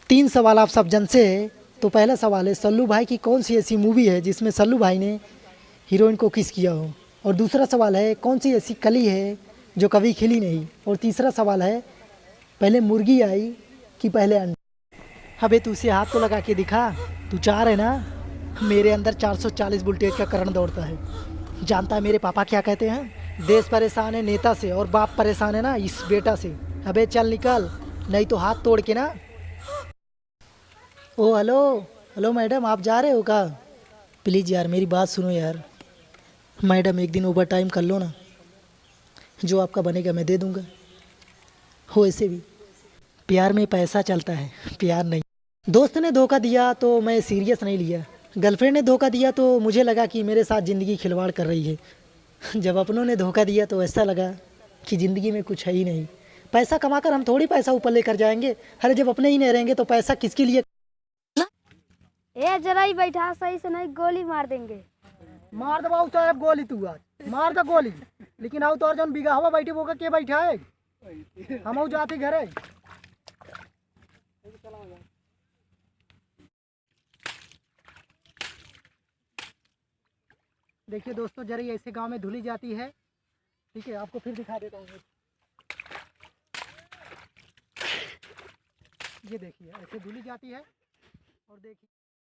तीन सवाल आप सब जन से है। तो पहला सवाल है, सल्लू भाई की कौन सी ऐसी मूवी है जिसमें सल्लू भाई ने हीरोइन को किस किया हो। और दूसरा सवाल है, कौन सी ऐसी कली है जो कभी खिली नहीं। और तीसरा सवाल है, पहले मुर्गी आई कि पहले अंडा। अबे तू उसे हाथ तो लगा के दिखा। तू चार है ना, मेरे अंदर 440 वोल्टेज का करंट दौड़ता है। जानता है मेरे पापा क्या कहते हैं, देश परेशान है नेता से और बाप परेशान है ना इस बेटा से। अबे चल निकल, नहीं तो हाथ तोड़ के ना। ओ हेलो, हेलो मैडम, आप जा रहे हो क्या? प्लीज़ यार मेरी बात सुनो यार। मैडम एक दिन ओवर टाइम कर लो ना, जो आपका बनेगा मैं दे दूंगा। हो ऐसे भी प्यार में पैसा चलता है, प्यार नहीं। दोस्त ने धोखा दिया तो मैं सीरियस नहीं लिया। गर्लफ्रेंड ने धोखा दिया तो मुझे लगा कि मेरे साथ ज़िंदगी खिलवाड़ कर रही है। जब अपनों ने धोखा दिया तो ऐसा लगा कि ज़िंदगी में कुछ है ही नहीं। पैसा कमाकर हम थोड़ी पैसा ऊपर लेकर जाएंगे। अरे जब अपने ही नहीं रहेंगे तो पैसा किसके लिए। ए जरा ही बैठा, सही से नहीं गोली मार देंगे। मार दबाओ साहब गोली, तू आज मार दो गोली। लेकिन आओ तो और जन बिगा हुआ बैठे वो के बैठा है, हम जाते घर है। देखिए दोस्तों, जरा ये ऐसे गांव में धुली जाती है। ठीक है, आपको फिर दिखा देता हूँ। ये देखिए ऐसे धुली जाती है। और देखिए